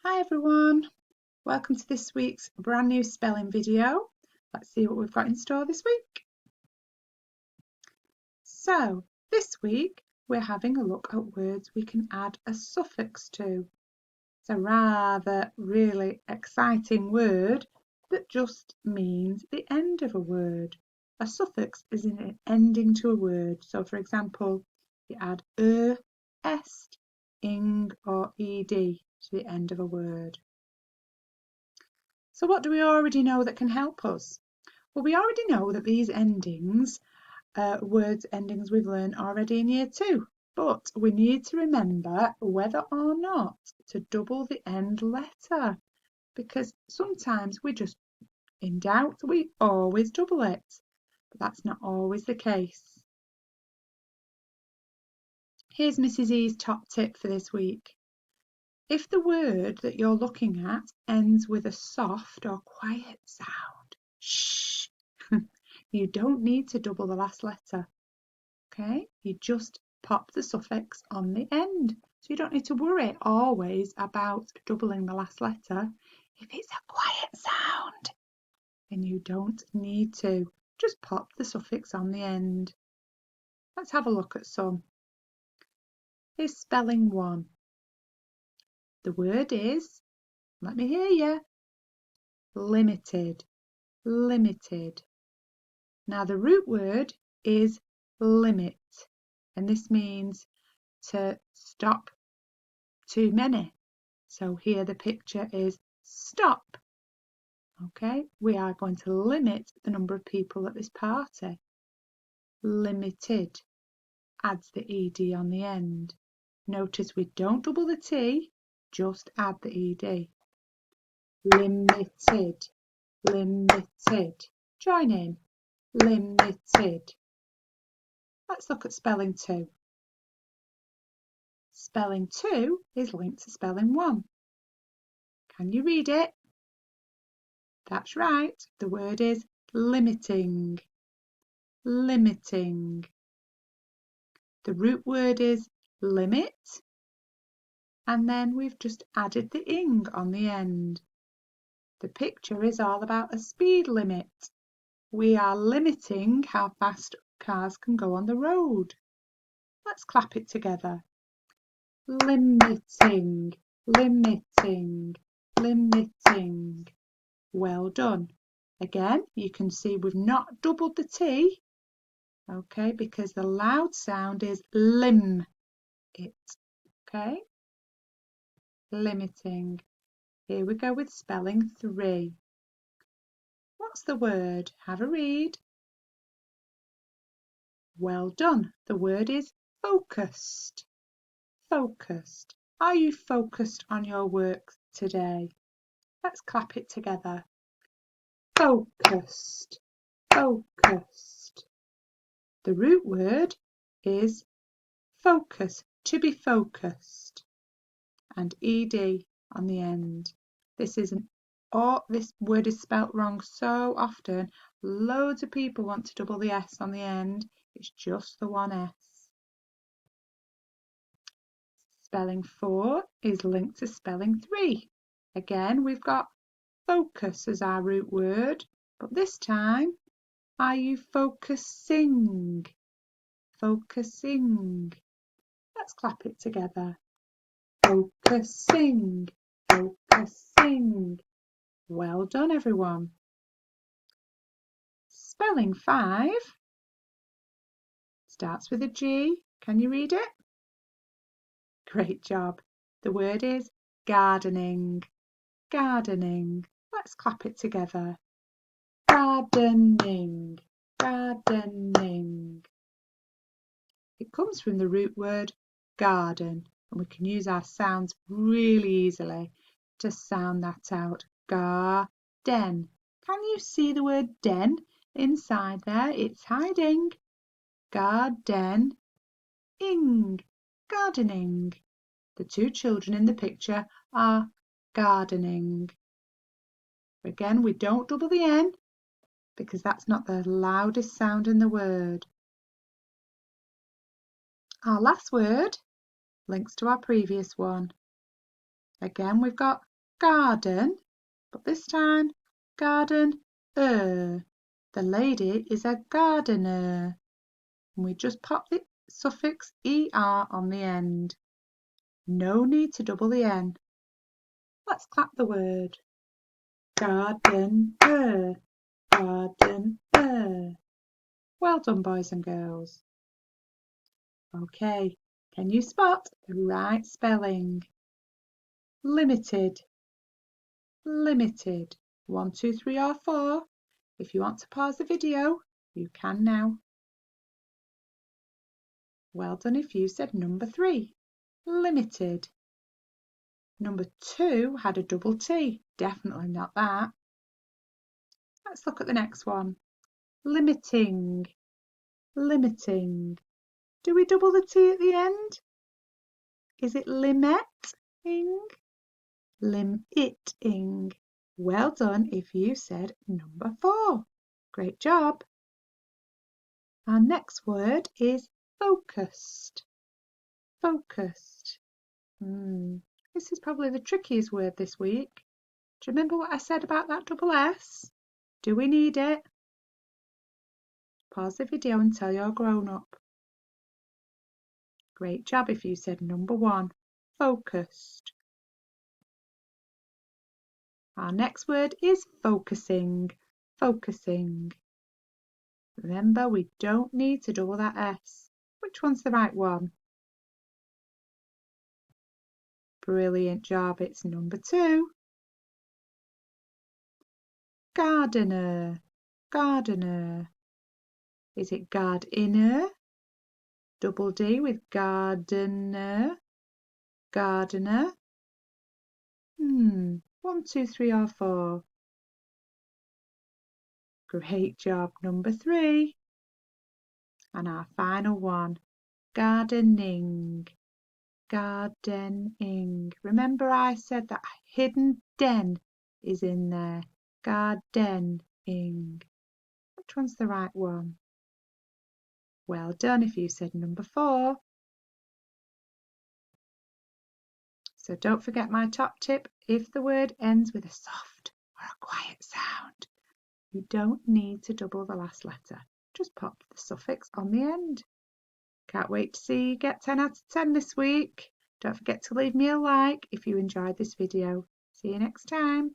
Hi everyone, welcome to this week's brand new spelling video. Let's see what we've got in store this week. So this week we're having a look at words we can add a suffix to. It's a rather really exciting word that just means the end of a word. A suffix is an ending to a word. So for example, you add est, ing or ed to the end of a word. So what do we already know that can help us? Well, we already know that these endings, words endings we've learned already in year 2, but we need to remember whether or not to double the end letter, because sometimes we just, in doubt, we always double it, but that's not always the case. Here's Mrs. E's top tip for this week. If the word that you're looking at ends with a soft or quiet sound, shh, you don't need to double the last letter. Okay, you just pop the suffix on the end. So you don't need to worry always about doubling the last letter. If it's a quiet sound, then you don't need to. Just pop the suffix on the end. Let's have a look at some. Here's spelling 1. The word is, let me hear you, limited, limited. Now the root word is limit, and this means to stop too many. So here the picture is stop. Okay, we are going to limit the number of people at this party. Limited adds the ed on the end. Notice we don't double the t, just add the ed. Limited, limited. Join in. Limited. Let's look at spelling 2. Spelling 2 is linked to spelling 1. Can you read it? That's right. The word is limiting. Limiting. The root word is limit, and then we've just added the ing on the end. The picture is all about a speed limit. We are limiting how fast cars can go on the road. Let's clap it together. Limiting, limiting, limiting. Well done. Again, you can see we've not doubled the T, okay, because the loud sound is lim, it, okay? Limiting. Here we go with spelling 3. What's the word? Have a read. Well done. The word is focused. Focused. Are you focused on your work today? Let's clap it together. Focused. Focused. The root word is focus, to be focused, and ed on the end. This word is spelt wrong so often. Loads of people want to double the s on the end. It's just the one s. Spelling 4 is linked to spelling 3. Again, we've got focus as our root word, but this time, are you focusing? Focusing. Let's clap it together. Focusing, focusing. Well done, everyone. Spelling 5 starts with a G. Can you read it? Great job. The word is gardening. Gardening. Let's clap it together. Gardening, gardening. It comes from the root word garden, and we can use our sounds really easily to sound that out. Garden. Can you see the word den inside there? It's hiding. Garden, ing, gardening. The two children in the picture are gardening. Again, we don't double the N because that's not the loudest sound in the word. Our last word links to our previous one. Again, we've got garden, but this time garden. The lady is a gardener. And we just pop the suffix er on the end. No need to double the n. Let's clap the word. Gardener, gardener. Well done, boys and girls. Okay, can you spot the right spelling? Limited, limited. 1, 2, 3 or 4. If you want to pause the video, you can now. Well done if you said number 3, limited. Number 2 had a double T, definitely not that. Let's look at the next one. Limiting, limiting. Do we double the T at the end? Is it limetting? Limiting. Well done if you said number 4. Great job. Our next word is focused. Focused. This is probably the trickiest word this week. Do you remember what I said about that double S? Do we need it? Pause the video until you're grown up. Great job if you said number 1, focused. Our next word is focusing. Focusing. Remember, we don't need to double that S. Which one's the right one? Brilliant job, it's number 2. Gardener. Gardener. Is it gardener? Double D with gardener. Gardener. 1, 2, 3 or 4. Great job, number 3. And our final one, gardening. Gardening. Remember I said that hidden den is in there. Gardening. Which one's the right one? Well done if you said number 4. So don't forget my top tip. If the word ends with a soft or a quiet sound, you don't need to double the last letter. Just pop the suffix on the end. Can't wait to see you get 10 out of 10 this week. Don't forget to leave me a like if you enjoyed this video. See you next time.